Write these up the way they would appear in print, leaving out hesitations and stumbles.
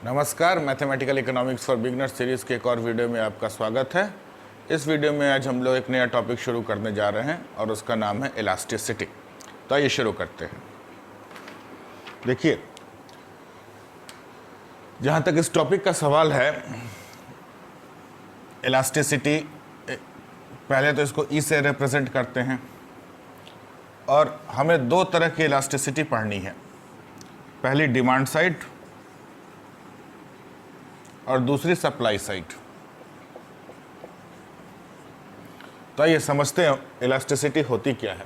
नमस्कार, mathematical economics for beginners series के एक और वीडियो में आपका स्वागत है। इस वीडियो में आज हम लोग एक नया टॉपिक शुरू करने जा रहे हैं और उसका नाम है इलास्टिसिटी। तो आइए शुरू करते हैं। देखिए, जहाँ तक इस टॉपिक का सवाल है, इलास्टिसिटी, पहले तो इसको ई से रिप्रेजेंट करते हैं और हमें दो तरह की इलास्टिसिटी पढ़नी है। पहली डिमांड साइड और दूसरी सप्लाई साइड। तो ये समझते हैं इलास्टिसिटी होती क्या है।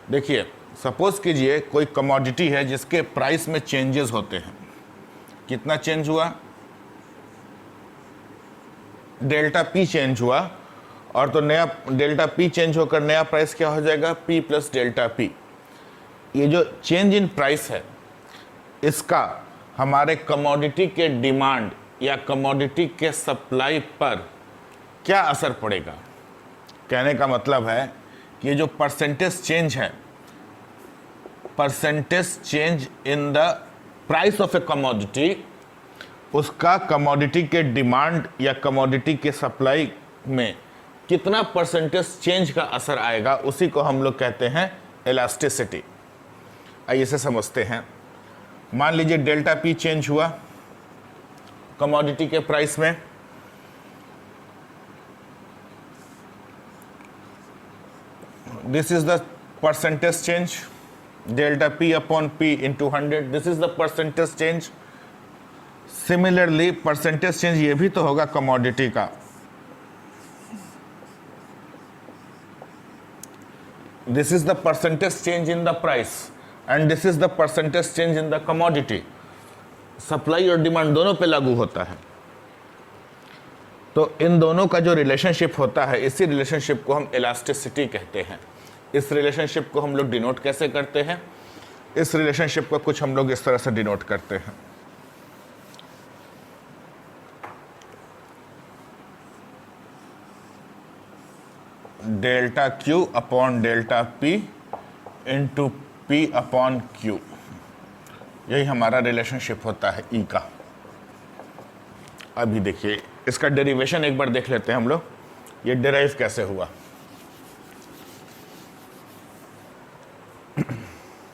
देखिए, सपोज कीजिए कोई कमोडिटी है जिसके प्राइस में चेंजेस होते हैं। कितना चेंज हुआ? डेल्टा पी चेंज हुआ, और तो नया डेल्टा पी चेंज होकर नया प्राइस क्या हो जाएगा? P plus delta P. ये जो चेंज इन प्राइस है, इसका हमारे कमोडिटी के डिमांड या कमोडिटी के सप्लाई पर क्या असर पड़ेगा? कहने का मतलब है कि ये जो परसेंटेज चेंज है, percentage change in the price of A commodity, उसका कमोडिटी के डिमांड या कमोडिटी के सप्लाई में कितना परसेंटेज चेंज का असर आएगा, उसी को हम लोग कहते हैं इलास्टिसिटी। आइए इसे समझते हैं। मान लीजिए डेल्टा पी चेंज हुआ कमोडिटी के प्राइस में। This is the percentage change, delta P upon P into 100, this is the percentage change. Similarly percentage change ये भी तो होगा कमोडिटी का। This is the percentage change in the price and this is the percentage change in the commodity. Supply और demand दोनों पे लागू होता है। तो इन दोनों का जो रिलेशनशिप होता है, इसी रिलेशनशिप को हम इलास्टिसिटी कहते हैं। इस रिलेशनशिप को हम लोग डिनोट कैसे करते हैं? इस रिलेशनशिप को कुछ हम लोग इस तरह से डिनोट करते हैं। Delta Q upon delta P into P upon Q, यही हमारा रिलेशनशिप होता है ई का। अभी देखिए, इसका डेरिवेशन एक बार देख लेते हैं हम लोग, ये डिराइव कैसे हुआ।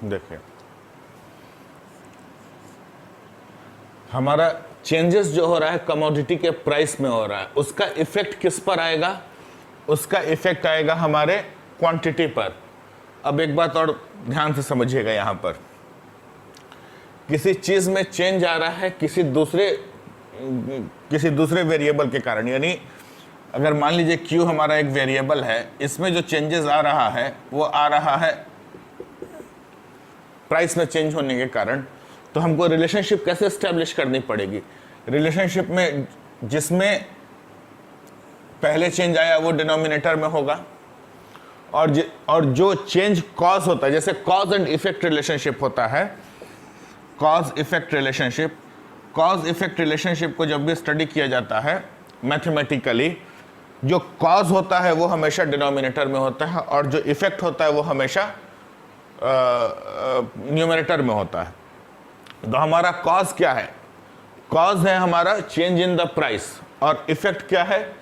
देखिए, हमारा चेंजेस जो हो रहा है कमोडिटी के प्राइस में हो रहा है, उसका इफेक्ट किस पर आएगा? उसका इफेक्ट आएगा हमारे क्वांटिटी पर। अब एक बात और ध्यान से समझिएगा, यहां पर किसी चीज में चेंज आ रहा है किसी दूसरे वेरिएबल के कारण। यानी अगर मान लीजिए Q हमारा एक वेरिएबल है, इसमें जो चेंजेस आ रहा है वो आ रहा है प्राइस में चेंज होने के कारण। तो हमको रिलेशनशिप कैसे एस्टेब्लिश करनी पड़ेगी? रिलेशनशिप में जिसमें पहले चेंज आया वो डिनोमिनेटर में होगा, और जो चेंज कॉज होता है, जैसे कॉज एंड इफेक्ट रिलेशनशिप होता है, cause effect relationship. Cause effect relationship को जब भी स्टडी किया जाता है मैथमेटिकली, जो कॉज होता है वो हमेशा डिनोमिनेटर में होता है और जो इफेक्ट होता है वो हमेशा न्यूमरेटर में होता है। तो हमारा कॉज क्या है? कॉज है हमारा चेंज इन द प्राइस, और इफेक्ट क्या है?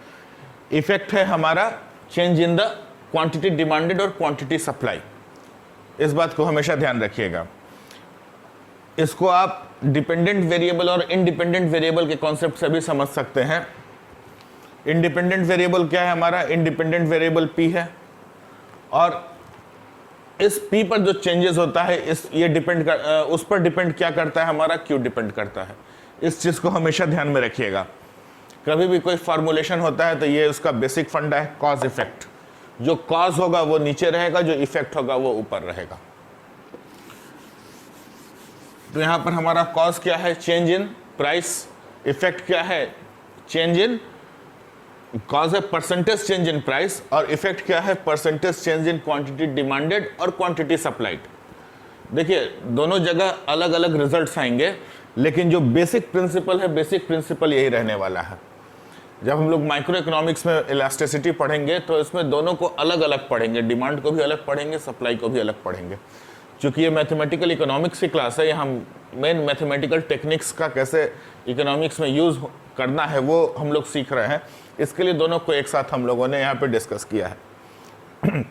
इफेक्ट है हमारा change in the quantity demanded और क्वांटिटी सप्लाई। इस बात को हमेशा ध्यान रखिएगा। इसको आप डिपेंडेंट वेरिएबल और इंडिपेंडेंट वेरिएबल के कॉन्सेप्ट से भी समझ सकते हैं। इंडिपेंडेंट वेरिएबल क्या है हमारा? इंडिपेंडेंट वेरिएबल पी है, और इस पी पर जो चेंजेस होता है उस पर डिपेंड क्या करता है? हमारा क्यू डिपेंड करता है। इस चीज को हमेशा ध्यान में रखिएगा। कभी भी कोई फॉर्मुलेशन होता है तो ये उसका बेसिक फंडा है, कॉज इफेक्ट। जो कॉज होगा वो नीचे रहेगा, जो इफेक्ट होगा वो ऊपर रहेगा। तो यहां पर हमारा कॉज क्या है? Change in price. इफेक्ट क्या है? चेंज इन, कॉज है परसेंटेज चेंज इन प्राइस, और इफेक्ट क्या है? Percentage change in quantity demanded और क्वांटिटी सप्लाइड। देखिए, दोनों जगह अलग अलग रिजल्ट्स आएंगे, लेकिन जो बेसिक प्रिंसिपल है, बेसिक प्रिंसिपल यही रहने वाला है। जब हम लोग माइक्रो इकोनॉमिक्स में इलास्टिसिटी पढ़ेंगे तो इसमें दोनों को अलग अलग पढ़ेंगे, डिमांड को भी अलग पढ़ेंगे, सप्लाई को भी अलग पढ़ेंगे। चूँकि ये मैथमेटिकल इकोनॉमिक्स की क्लास है, यहाँ मेन मैथमेटिकल टेक्निक्स का कैसे इकोनॉमिक्स में यूज़ करना है वो हम लोग सीख रहे हैं। इसके लिए दोनों को एक साथ हम लोगों ने यहाँ पे डिस्कस किया है।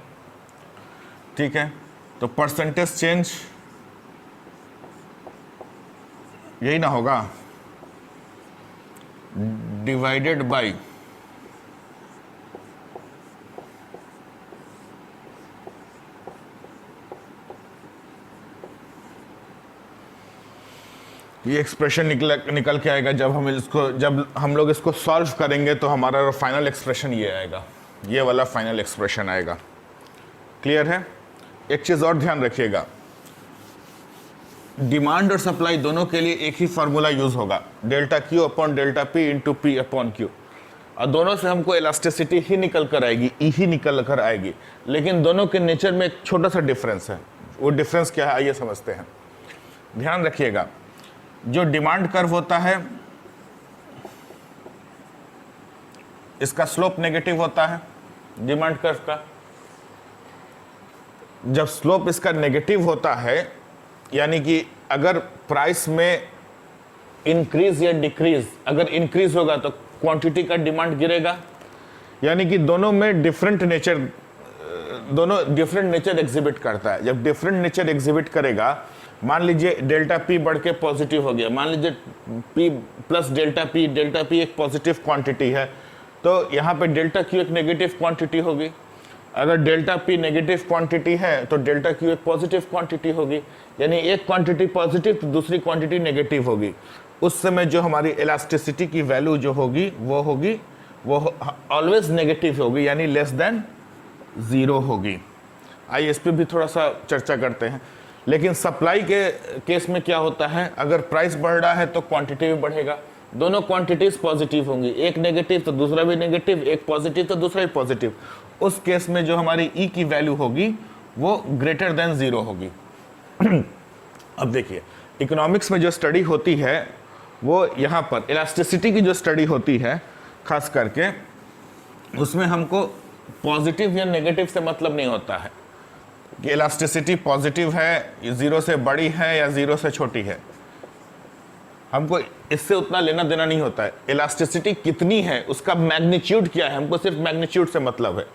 ठीक है, तो परसेंटेज चेंज यही ना होगा, डिवाइडेड बाय ये एक्सप्रेशन निकल के आएगा। जब हम लोग इसको सॉल्व करेंगे तो हमारा फाइनल एक्सप्रेशन ये आएगा, ये वाला फाइनल एक्सप्रेशन आएगा। क्लियर है? एक चीज़ और ध्यान रखिएगा, डिमांड और सप्लाई दोनों के लिए एक ही फार्मूला यूज होगा, delta Q upon delta P into P upon Q, और दोनों से हमको इलास्टिसिटी ही निकल कर आएगी, ई ही निकल कर आएगी। लेकिन दोनों के नेचर में एक छोटा सा डिफरेंस है। वो डिफरेंस क्या है आइए समझते हैं। ध्यान रखिएगा, जो डिमांड कर्व होता है इसका स्लोप नेगेटिव होता है, डिमांड कर्व का। जब स्लोप इसका नेगेटिव होता है, यानी कि अगर प्राइस में इंक्रीज या डिक्रीज, अगर इंक्रीज होगा तो क्वांटिटी का डिमांड गिरेगा, यानी कि दोनों में डिफरेंट नेचर एग्जिबिट करता है। जब डिफरेंट नेचर एग्जिबिट करेगा, मान लीजिए डेल्टा पी बढ़ के पॉजिटिव हो गया, मान लीजिए पी प्लस डेल्टा पी एक पॉजिटिव क्वांटिटी है, तो यहाँ पे डेल्टा क्यू एक नेगेटिव क्वांटिटी होगी। अगर डेल्टा पी नेगेटिव क्वांटिटी है तो डेल्टा क्यू एक पॉजिटिव क्वांटिटी होगी, यानी एक क्वांटिटी पॉजिटिव तो दूसरी क्वांटिटी नेगेटिव होगी। उस समय जो हमारी इलास्टिसिटी की वैल्यू जो होगी वो ऑलवेज नेगेटिव होगी, यानी लेस देन 0 होगी। आइए इस पर भी थोड़ा सा चर्चा करते हैं। लेकिन सप्लाई के केस में क्या होता है, अगर प्राइस बढ़ रहा है तो क्वांटिटी भी बढ़ेगा, दोनों क्वांटिटीज पॉजिटिव होंगी, एक नेगेटिव तो दूसरा भी नेगेटिव, एक पॉजिटिव तो दूसरा भी पॉजिटिव। उस केस में जो हमारी ई की वैल्यू होगी वो ग्रेटर देन 0 होगी। अब देखिए, इकोनॉमिक्स में जो स्टडी होती है वो यहाँ पर इलास्टिसिटी की जो स्टडी होती है खास करके, उसमें हमको पॉजिटिव या नेगेटिव से मतलब नहीं होता है कि इलास्टिसिटी पॉजिटिव है, 0 से बड़ी है या 0 से छोटी है। हमको इससे उतना लेना देना नहीं होता है। इलास्टिसिटी कितनी है, उसका मैग्नीट्यूड क्या है, हमको सिर्फ मैग्नीट्यूड से मतलब है।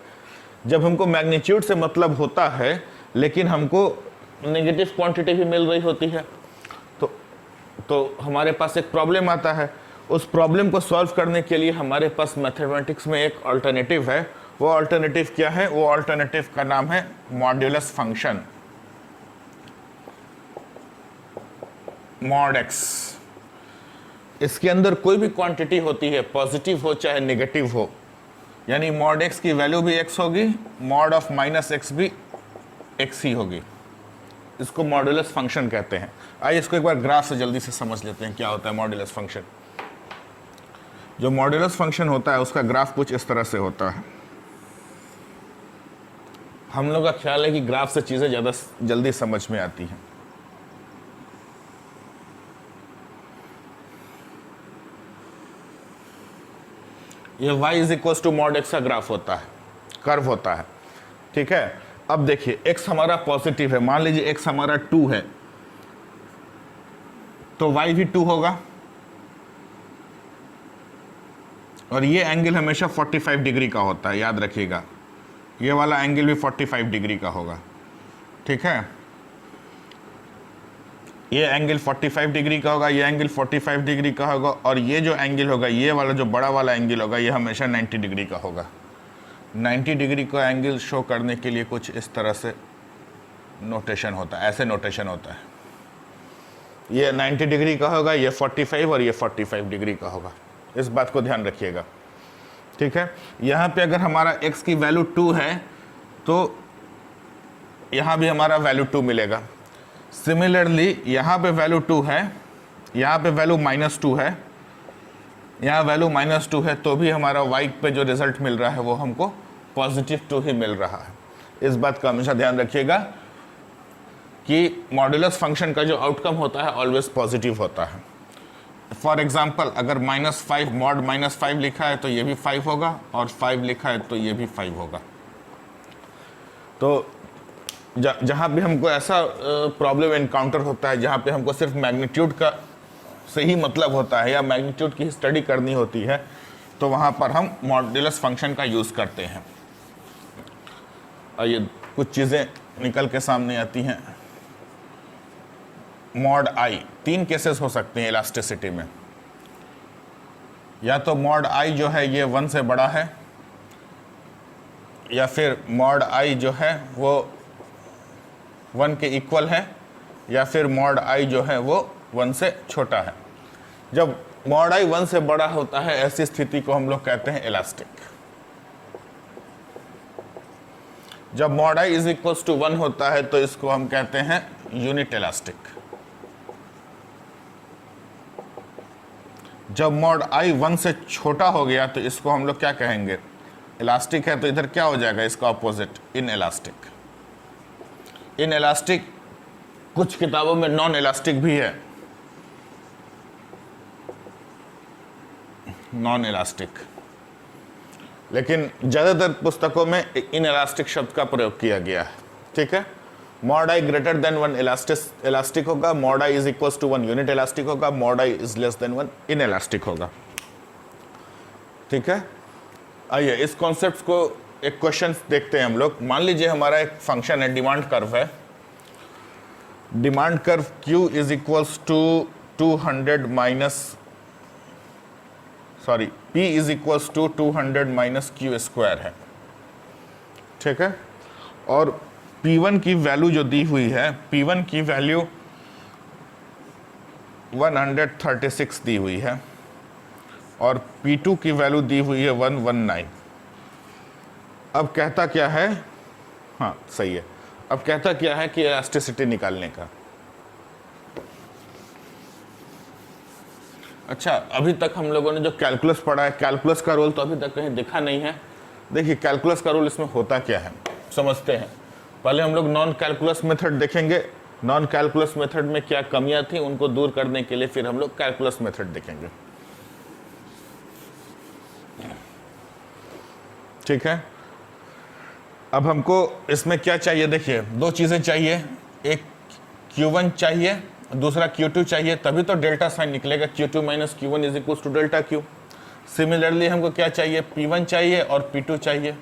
जब हमको मैग्नीट्यूड से मतलब होता है लेकिन हमको नेगेटिव क्वांटिटी भी मिल रही होती है, तो हमारे पास एक प्रॉब्लम आता है। उस प्रॉब्लम को सॉल्व करने के लिए हमारे पास मैथमेटिक्स में एक अल्टरनेटिव है। वो अल्टरनेटिव क्या है? वो अल्टरनेटिव का नाम है मॉड्यूलस फंक्शन, मॉड एक्स। इसके अंदर कोई भी क्वांटिटी होती है, पॉजिटिव हो चाहे नेगेटिव हो, यानी मॉड एक्स की वैल्यू भी एक्स होगी, मॉड ऑफ माइनस एक्स भी एक्स ही होगी। इसको मॉड्यूलस फंक्शन कहते हैं। आइए इसको एक बार ग्राफ से जल्दी से समझ लेते हैं क्या होता है मॉड्यूलस फंक्शन। जो मॉड्यूलस फंक्शन होता है उसका ग्राफ कुछ इस तरह से होता है। हम लोग का ख्याल है कि ग्राफ से चीज़ें ज़्यादा जल्दी समझ में आती हैं। ये y is equal to mod x का ग्राफ होता है, कर्व होता है। ठीक है, अब देखिए x हमारा पॉजिटिव है, मान लीजिए x हमारा 2 है, तो y भी 2 होगा, और ये एंगल हमेशा 45 डिग्री का होता है, याद रखिएगा। ये वाला एंगल भी 45 डिग्री का होगा। ठीक है, ये एंगल 45 डिग्री का होगा, ये एंगल 45 डिग्री का होगा, और ये जो एंगल होगा, ये वाला जो बड़ा वाला एंगल होगा, ये हमेशा 90 डिग्री का होगा। 90 डिग्री का एंगल शो करने के लिए कुछ इस तरह से नोटेशन होता है, ऐसे नोटेशन होता है। ये 90 डिग्री का होगा, ये 45 और ये 45 डिग्री का होगा। इस बात को ध्यान रखिएगा। ठीक है, यहाँ पे अगर हमारा x की वैल्यू 2 है तो यहाँ भी हमारा वैल्यू 2 मिलेगा। सिमिलरली यहाँ पे वैल्यू 2 है, यहाँ पे वैल्यू -2 है, यहाँ वैल्यू -2 है, तो भी हमारा y पे जो रिजल्ट मिल रहा है वो हमको पॉजिटिव 2 ही मिल रहा है। इस बात का हमेशा ध्यान रखिएगा कि मॉड्यूलस फंक्शन का जो आउटकम होता है ऑलवेज पॉजिटिव होता है। फॉर एग्जाम्पल, अगर -5 मॉड -5 लिखा है तो ये भी 5 होगा, और 5 लिखा है तो ये भी 5 होगा। तो जहाँ भी हमको ऐसा प्रॉब्लम एनकाउंटर होता है जहाँ पे हमको सिर्फ मैग्नीट्यूड का से ही मतलब होता है या मैग्नीट्यूड की स्टडी करनी होती है, तो वहाँ पर हम मॉड्यूलस फंक्शन का यूज़ करते हैं। और ये कुछ चीज़ें निकल के सामने आती हैं। मॉड आई, 3 केसेस हो सकते हैं इलास्टिसिटी में। या तो मॉड आई जो है ये 1 से बड़ा है, या फिर मॉड आई जो है वो 1 के इक्वल है, या फिर मॉड आई जो है वो 1 से छोटा है। जब मॉड आई 1 से बड़ा होता है ऐसी स्थिति को हम लोग कहते हैं इलास्टिक। जब mod I is equals to 1 होता है तो इसको हम कहते हैं यूनिट इलास्टिक। जब मॉड आई 1 से छोटा हो गया तो इसको हम लोग क्या कहेंगे, इलास्टिक है, तो इधर क्या हो जाएगा इसका opposite, in elastic. In elastic कुछ किताबों में नॉन इलास्टिक भी है, नॉन इलास्टिक, लेकिन ज़्यादातर पुस्तकों में इन इलास्टिक शब्द का प्रयोग किया गया है। ठीक है, mod I greater than 1 elastic होगा, mod I is equals to 1 unit elastic होगा, mod I is less than 1 inelastic होगा। ठीक है, आइए इस कॉन्सेप्ट को एक क्वेश्चन देखते हैं हम लोग। मान लीजिए हमारा एक फंक्शन है, डिमांड कर्व है। Demand curve Q is equals to 200 minus P is equals to 200 minus Q square है। ठीक है, और P1 की वैल्यू जो दी हुई है, P1 की वैल्यू 136 दी हुई है और P2 की वैल्यू दी हुई है 119। अब कहता क्या है, हाँ सही है, अब कहता क्या है कि इलास्टिसिटी निकालने का। अच्छा, अभी तक हम लोगों ने जो कैलकुलस पढ़ा है, कैलकुलस का रोल तो अभी तक कहीं दिखा नहीं है। देखिए कैलकुलस का रोल इसमें होता क्या है समझते हैं। पहले हम लोग नॉन कैलकुलस मेथड देखेंगे, नॉन कैलकुलस मेथड में क्या कमियां थी उनको दूर करने के लिए फिर हम लोग कैलकुलस मेथड देखेंगे। ठीक है, अब हमको इसमें क्या चाहिए, देखिए 2 चीज़ें चाहिए, एक Q1 चाहिए, दूसरा Q2 चाहिए, तभी तो डेल्टा साइन निकलेगा। Q2 minus Q1 is equal to delta Q। Similarly हमको क्या चाहिए, P1 चाहिए और P2 चाहिए।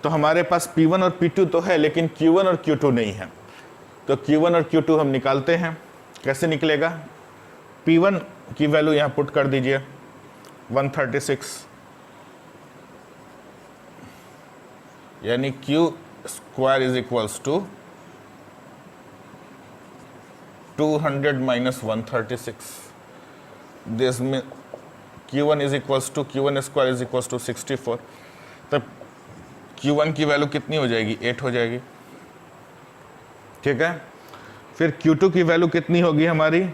तो हमारे पास P1 और P2 तो है, लेकिन Q1 और Q2 नहीं है। तो Q1 और Q2 हम निकालते हैं। कैसे निकलेगा, P1 की वैल्यू यहाँ पुट कर दीजिए 136, यानी Q square is equals to 200 minus 136। This में Q1 is equals to Q1 square is equals to 64। तब Q1 की वैल्यू कितनी हो जाएगी, 8 हो जाएगी। ठीक है, फिर Q2 की वैल्यू कितनी होगी हमारी,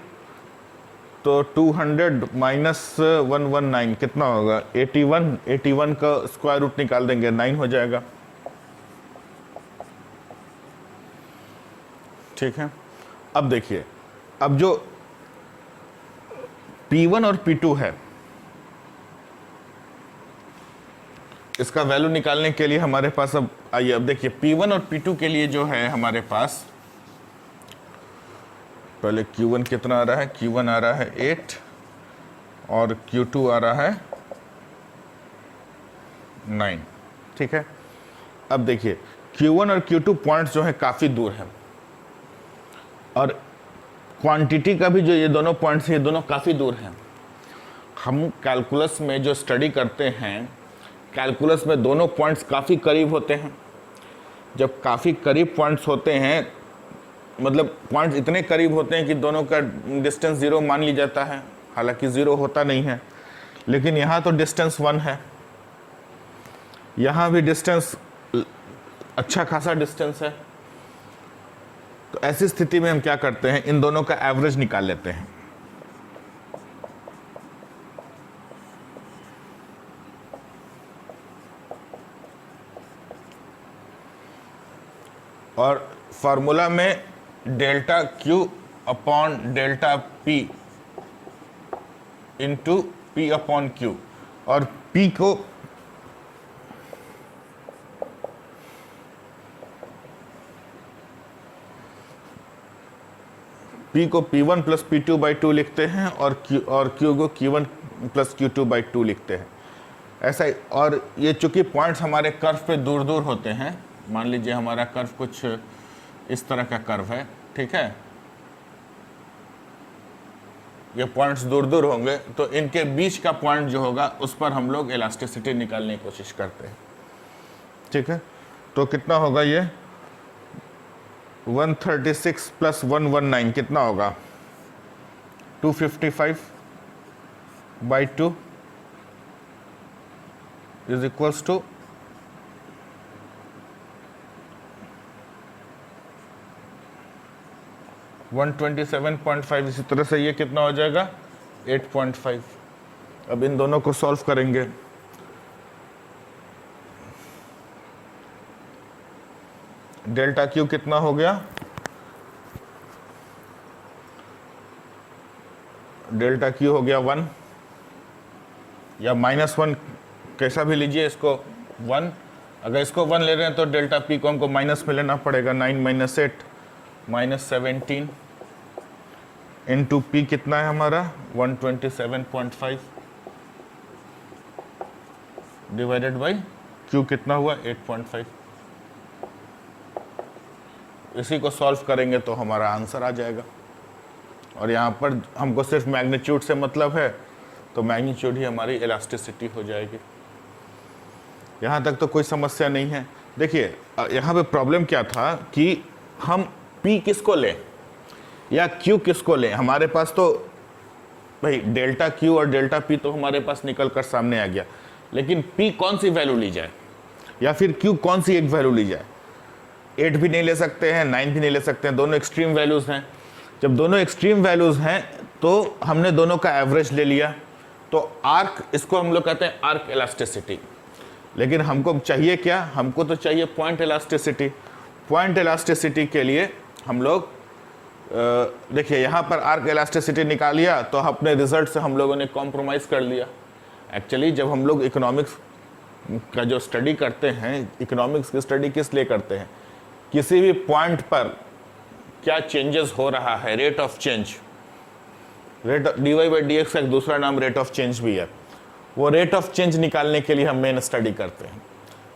तो 200 माइनस 119 कितना होगा, 81। 81 का स्क्वायर रूट निकाल देंगे, 9 हो जाएगा। ठीक है, अब देखिए, अब जो P1 और P2 है इसका वैल्यू निकालने के लिए हमारे पास, अब आइए अब देखिए P1 और P2 के लिए जो है हमारे पास, पहले Q1 कितना आ रहा है, Q1 आ रहा है 8 और Q2 आ रहा है 9। ठीक है, अब देखिए Q1 और Q2 पॉइंट्स जो है काफ़ी दूर है, और क्वांटिटी का भी जो ये दोनों पॉइंट्स हैं ये दोनों काफ़ी दूर हैं। हम कैलकुलस में जो स्टडी करते हैं, कैलकुलस में दोनों पॉइंट्स काफ़ी करीब होते हैं। जब काफ़ी करीब पॉइंट्स होते हैं, मतलब पॉइंट्स इतने करीब होते हैं कि दोनों का डिस्टेंस 0 मान लिया जाता है, हालांकि 0 होता नहीं है, लेकिन यहाँ तो डिस्टेंस 1 है, यहाँ भी डिस्टेंस अच्छा खासा डिस्टेंस है। तो ऐसी स्थिति में हम क्या करते हैं, इन दोनों का एवरेज निकाल लेते हैं। और फॉर्मूला में delta Q upon delta P into P upon Q, और P को P को P1 प्लस P2/2 लिखते हैं और Q को Q1 प्लस Q2/2 लिखते हैं। ऐसा ही, और ये चूंकि पॉइंट्स हमारे कर्व पे दूर दूर होते हैं, मान लीजिए हमारा कर्व कुछ इस तरह का कर्व है, ठीक है, ये पॉइंट्स दूर दूर होंगे, तो इनके बीच का पॉइंट जो होगा उस पर हम लोग इलास्टिसिटी निकालने की कोशिश करते हैं, ठीक है। तो कितना होगा ये 136 प्लस 119 कितना होगा 255/2 इज इक्वल्स टू 127.5। इसी तरह से ये कितना हो जाएगा 8.5। अब इन दोनों को सॉल्व करेंगे। डेल्टा क्यू कितना हो गया, डेल्टा क्यू हो गया 1 या -1, कैसा भी लीजिए इसको 1। अगर इसको 1 ले रहे हैं तो डेल्टा पी को हमको माइनस में लेना पड़ेगा, 9 - 8 -17 इंटू पी कितना है हमारा 127.5 डिवाइडेड बाई क्यू कितना हुआ 8.5। इसी को सॉल्व करेंगे तो हमारा आंसर आ जाएगा। और यहाँ पर हमको सिर्फ मैग्नीट्यूड से मतलब है, तो मैग्नीट्यूड ही हमारी इलास्टिसिटी हो जाएगी। यहाँ तक तो कोई समस्या नहीं है। देखिए यहाँ पे प्रॉब्लम क्या था कि हम P किसको लें या Q किसको लें। हमारे पास तो भाई डेल्टा Q और डेल्टा P तो हमारे पास निकल कर सामने आ गया, लेकिन P कौन सी वैल्यू ली जाए या फिर Q कौन सी एक वैल्यू ली जाए। 8 भी नहीं ले सकते हैं, 9 भी नहीं ले सकते हैं, दोनों एक्सट्रीम वैल्यूज़ हैं। जब दोनों एक्सट्रीम वैल्यूज़ हैं तो हमने दोनों का एवरेज ले लिया, तो आर्क, इसको हम लोग कहते हैं आर्क इलास्टिसिटी। लेकिन हमको चाहिए क्या, हमको तो चाहिए पॉइंट इलास्टिसिटी। पॉइंट इलास्टिसिटी के लिए हम लोग देखिए यहाँ पर आर्क इलास्टिसिटी निकालिया तो अपने रिजल्ट से हम लोगों ने कॉम्प्रोमाइज़ कर लिया। एक्चुअली जब हम लोग इकोनॉमिक्स का जो स्टडी करते हैं, इकोनॉमिक्स की स्टडी किस लिए करते हैं, किसी भी पॉइंट पर क्या चेंजेस हो रहा है, rate of change, rate dy/dx का एक दूसरा नाम रेट ऑफ चेंज भी है, वो रेट ऑफ चेंज निकालने के लिए हम मेन स्टडी करते हैं।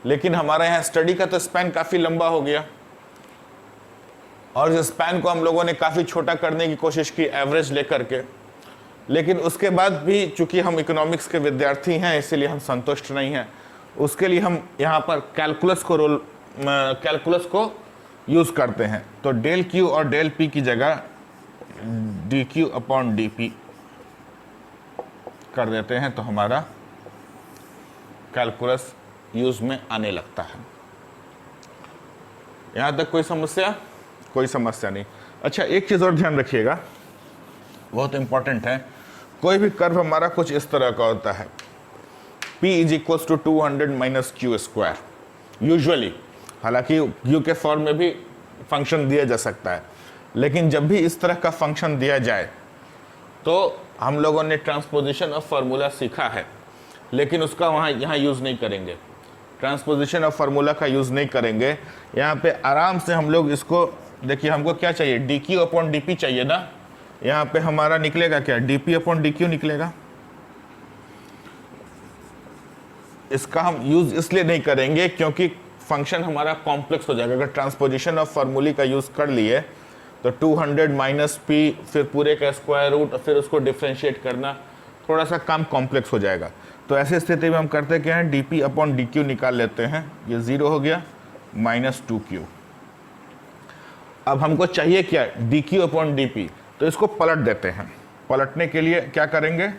लेकिन हमारे यहाँ स्टडी का तो स्पैन काफ़ी लंबा हो गया और इस स्पैन को हम लोगों ने काफ़ी छोटा करने की कोशिश की एवरेज लेकर के। लेकिन उसके बाद भी चूंकि हम इकोनॉमिक्स के विद्यार्थी हैं इसीलिए हम संतुष्ट नहीं हैं। उसके लिए हम यहाँ पर कैलकुलस को यूज़ करते हैं। तो डेल क्यू और डेल पी की जगह dq/dp कर देते हैं तो हमारा कैलकुलस यूज़ में आने लगता है। यहाँ तक कोई समस्या? कोई समस्या नहीं। अच्छा, एक चीज़ और ध्यान रखिएगा, बहुत इंपॉर्टेंट है। कोई भी कर्व हमारा कुछ इस तरह का होता है, P = 200 - Q²। यूजुअली, हालांकि U के फॉर्म में भी फंक्शन दिया जा सकता है, लेकिन जब भी इस तरह का फंक्शन दिया जाए तो हम लोगों ने ट्रांसपोजिशन ऑफ फार्मूला सीखा है, लेकिन उसका यहाँ यूज़ नहीं करेंगे। ट्रांसपोजिशन ऑफ फार्मूला का यूज़ नहीं करेंगे। यहाँ पे आराम से हम लोग इसको देखिए, हमको क्या चाहिए, dq/dp चाहिए ना। यहाँ पे हमारा निकलेगा क्या, dp/dq निकलेगा। इसका हम यूज़ इसलिए नहीं करेंगे क्योंकि फंक्शन हमारा कॉम्प्लेक्स हो जाएगा। अगर ट्रांसपोजिशन ऑफ फार्मूले का यूज़ कर लिए तो 200 - p फिर पूरे का स्क्वायर रूट, फिर उसको डिफ्रेंशिएट करना, थोड़ा सा काम कॉम्प्लेक्स हो जाएगा। तो ऐसी स्थिति में हम करते क्या है, dp/dq निकाल लेते हैं। ये 0 हो गया, -2q। अब हमको चाहिए क्या, dq/dp, तो इसको पलट देते हैं। पलटने के लिए क्या करेंगे,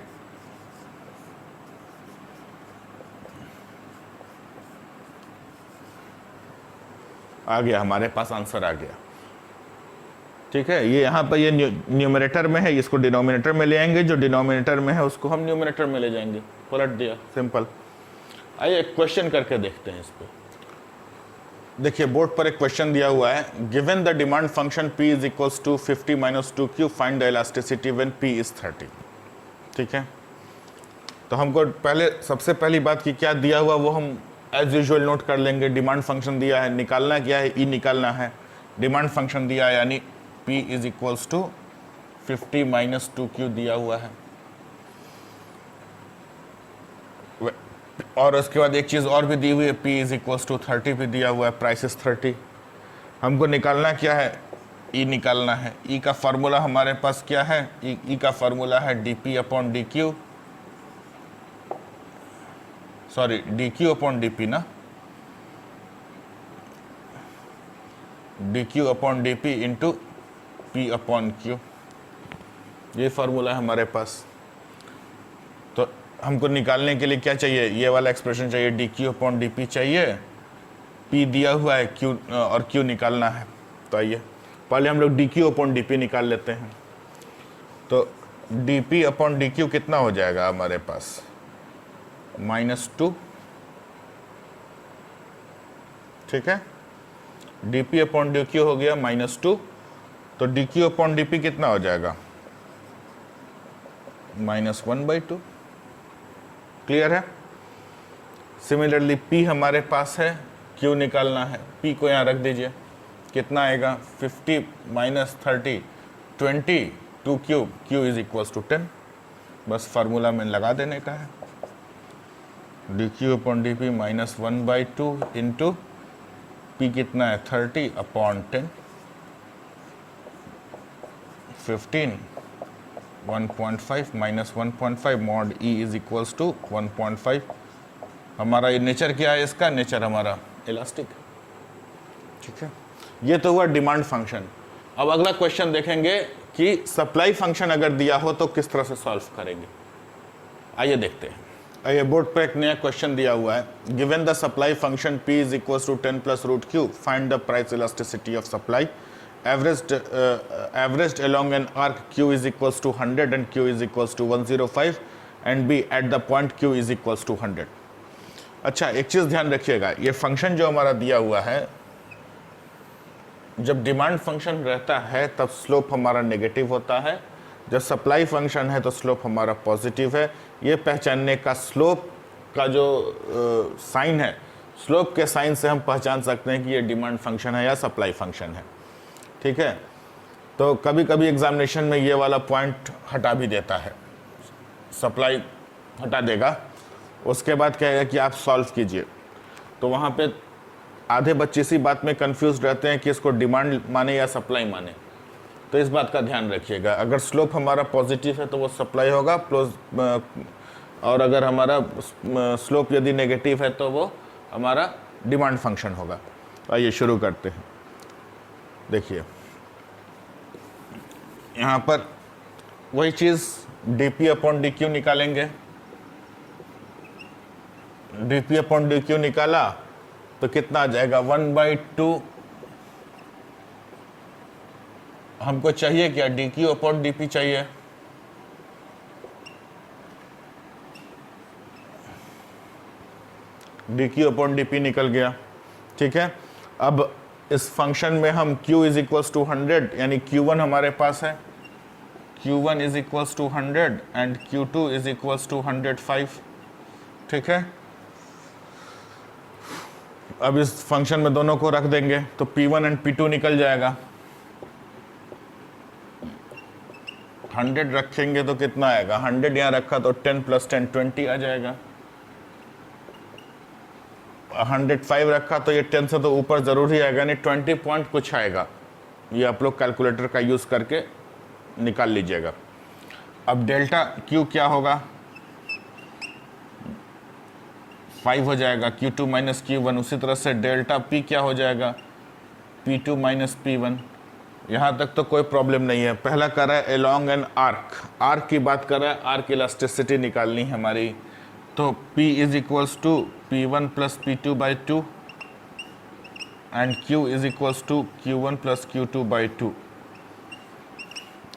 आ गया, हमारे पास आंसर आ गया। ठीक है, ये यहाँ पर ये न्यूमरेटर में है, इसको डिनोमिनेटर में ले आएंगे, जो डिनोमिनेटर में है उसको हम न्यूमरेटर में ले जाएंगे। पलट दिया, सिंपल। आइए एक क्वेश्चन करके देखते हैं इस पे। देखिए बोर्ड पर एक क्वेश्चन दिया हुआ है, given the demand function p = 50 - 2q, find the elasticity when p = 30। ठीक है, तो हमको पहले सबसे पहली बात की क्या दिया हुआ वो हम एज यूजुअल नोट कर लेंगे। डिमांड फंक्शन दिया है, निकालना क्या है, ई निकालना है। डिमांड फंक्शन दिया है यानी p = 50 माइनस 2Q दिया हुआ है। और उसके बाद एक चीज़ और भी दी हुई है, P इज इक्वल्स टू 30 भी दिया हुआ है, प्राइस इज 30। हमको निकालना क्या है, E निकालना है। E का फार्मूला हमारे पास क्या है, E का फार्मूला है dP upon dQ, sorry dQ upon dP ना, dQ upon dP into P upon Q, ये फार्मूला है हमारे पास। तो हमको निकालने के लिए क्या चाहिए, ये वाला एक्सप्रेशन चाहिए, dQ अपॉन dP चाहिए, P दिया हुआ है, Q और Q निकालना है। तो आइए पहले हम लोग dQ अपॉन dP निकाल लेते हैं। तो dP अपॉन dQ कितना हो जाएगा हमारे पास, -2, ठीक है। dP अपॉन dQ हो गया -2, तो dQ अपॉन dP कितना हो जाएगा, -1/2। क्लियर है। सिमिलरली P हमारे पास है, Q निकालना है, P को यहाँ रख दीजिए, कितना आएगा 50 minus 30 20 2Q, Q is equals to 10। बस फार्मूला में लगा देने का है, dQ upon dP -1/2 into P कितना है 30 upon 10, 15 1.5 minus 1.5 mod E is equals to 1.5। हमारा ये नेचर क्या है, इसका नेचर हमारा इलास्टिक, ठीक है। ये तो हुआ डिमांड फंक्शन। अब अगला क्वेश्चन देखेंगे कि सप्लाई फंक्शन अगर दिया हो तो किस तरह से सॉल्व करेंगे। आइए देखते हैं। आइए बोर्ड पर एक नया क्वेश्चन दिया हुआ है, given the supply function P is equals to 10 plus root Q, find the price elasticity of supply averaged along an arc Q is equals to 100 and Q is equals to 105 and B at the point Q is equals to 100। अच्छा, एक चीज़ ध्यान रखिएगा, ये function जो हमारा दिया हुआ है, जब डिमांड फंक्शन रहता है तब स्लोप हमारा नेगेटिव होता है, जब सप्लाई फंक्शन है तो स्लोप हमारा पॉजिटिव है। ये पहचानने का स्लोप का जो साइन है, स्लोप के साइन से हम पहचान सकते हैं कि ये डिमांड फंक्शन है या सप्लाई फंक्शन है, ठीक है। तो कभी कभी एग्जामिनेशन में ये वाला पॉइंट हटा भी देता है, सप्लाई हटा देगा, उसके बाद कहेगा कि आप सॉल्व कीजिए। तो वहाँ पे आधे बच्चे इसी बात में कंफ्यूज रहते हैं कि इसको डिमांड माने या सप्लाई माने। तो इस बात का ध्यान रखिएगा, अगर स्लोप हमारा पॉजिटिव है तो वो सप्लाई होगा प्लस, और अगर हमारा स्लोप यदि नेगेटिव है तो वो हमारा डिमांड फंक्शन होगा। आइए शुरू करते हैं। देखिए यहाँ पर वही चीज़ dP अपॉन dQ निकालेंगे, dP अपॉन dQ निकाला तो कितना आ जाएगा 1/2। हमको चाहिए क्या, dQ अपॉन dP चाहिए, dQ अपॉन dP निकल गया, ठीक है। अब इस फंक्शन में हम Q इज इक्वल्स टू 100 यानी Q1 हमारे पास है, Q1 is equals to 100 and Q2 is equals to 105, ठीक है। अब इस फंक्शन में दोनों को रख देंगे तो P1 एंड P2 निकल जाएगा। 100 रखेंगे तो कितना आएगा, 100 यहाँ रखा तो 10 प्लस 10 20 आ जाएगा। 105 रखा तो ये 10 से तो ऊपर ज़रूर ही आएगा, नहीं 20 पॉइंट कुछ आएगा। ये आप लोग कैलकुलेटर का यूज़ करके निकाल लीजिएगा। अब डेल्टा Q क्या होगा, 5 हो जाएगा, Q2 माइनस Q1। उसी तरह से डेल्टा P क्या हो जाएगा, P2 माइनस P1। यहाँ तक तो कोई प्रॉब्लम नहीं है। पहला कर रहा है along an arc, आर्क की बात कर रहा है, आर्क इलास्टिसिटी निकालनी है हमारी। तो P is equals to P1 plus P2 by 2 and Q is equals to Q1 plus Q2 by 2।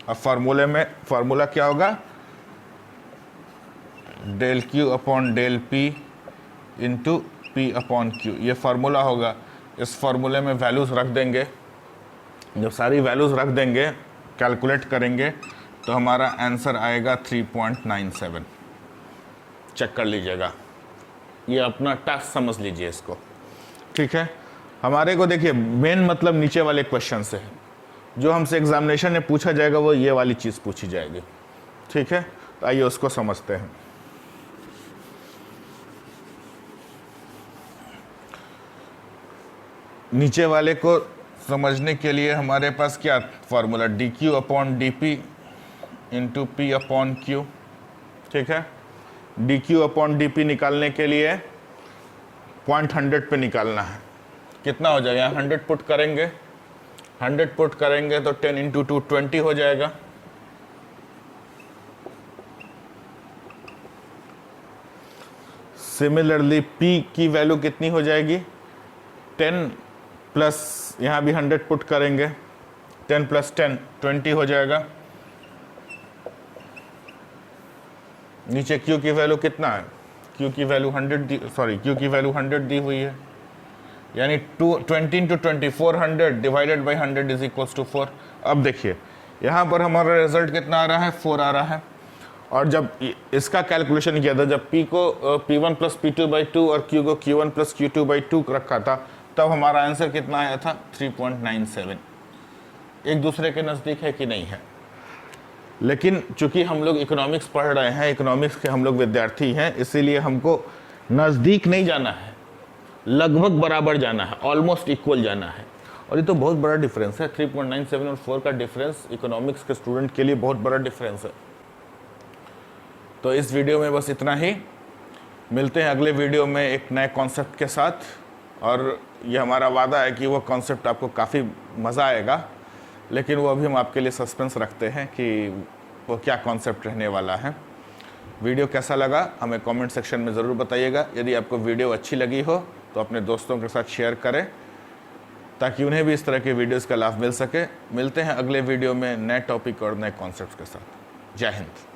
अब फार्मूले में फार्मूला क्या होगा, del Q upon del P into P upon Q, ये फार्मूला होगा। इस फार्मूले में वैल्यूज़ रख देंगे, जब सारी वैल्यूज़ रख देंगे कैलकुलेट करेंगे तो हमारा आंसर आएगा 3.97। चेक कर लीजिएगा, ये अपना टास्क समझ लीजिए इसको, ठीक है। हमारे को देखिए मेन मतलब नीचे वाले क्वेश्चन से है, जो हमसे एग्जामिनेशन में पूछा जाएगा वो ये वाली चीज़ पूछी जाएगी। ठीक है, तो आइए उसको समझते हैं। नीचे वाले को समझने के लिए हमारे पास क्या formula, D Q upon D P into P upon Q. ठीक है, D Q upon D P निकालने के लिए पॉइंट 100 पे निकालना है। कितना हो जाएगा, 100 पुट करेंगे, 100 पुट करेंगे तो 10 इंटू 2 20 हो जाएगा। सिमिलरली P की वैल्यू कितनी हो जाएगी, 10 प्लस यहाँ भी 100 पुट करेंगे, 10 प्लस 10 20 हो जाएगा। नीचे Q की वैल्यू कितना है, Q की वैल्यू 100 दी हुई है, यानी 20 into 20 400 divided by 100 is equals to 4। अब देखिए यहाँ पर हमारा रिजल्ट कितना आ रहा है, 4 आ रहा है। और जब इसका कैलकुलेशन किया था, जब P को P1 प्लस P2 बाई 2 और Q को Q1 प्लस Q2 बाई 2 रखा था, तब हमारा आंसर कितना आया था, 3.97। एक दूसरे के नज़दीक है कि नहीं है। लेकिन चूंकि हम लोग इकोनॉमिक्स पढ़ रहे हैं, इकोनॉमिक्स के हम लोग विद्यार्थी हैं, इसीलिए हमको नज़दीक नहीं जाना है, लगभग बराबर जाना है, ऑलमोस्ट इक्वल जाना है। और ये तो बहुत बड़ा डिफरेंस है, 3.97 और 4 का डिफरेंस इकोनॉमिक्स के स्टूडेंट के लिए बहुत बड़ा डिफरेंस है। तो इस वीडियो में बस इतना ही, मिलते हैं अगले वीडियो में एक नए कॉन्सेप्ट के साथ। और ये हमारा वादा है कि वो कॉन्सेप्ट आपको काफ़ी मज़ा आएगा, लेकिन वो अभी हम आपके लिए सस्पेंस रखते हैं कि वो क्या कॉन्सेप्ट रहने वाला है। वीडियो कैसा लगा हमें कमेंट सेक्शन में ज़रूर बताइएगा। यदि आपको वीडियो अच्छी लगी हो तो अपने दोस्तों के साथ शेयर करें, ताकि उन्हें भी इस तरह के वीडियोज़ का लाभ मिल सके। मिलते हैं अगले वीडियो में नए टॉपिक और नए कॉन्सेप्ट के साथ। जय हिंद।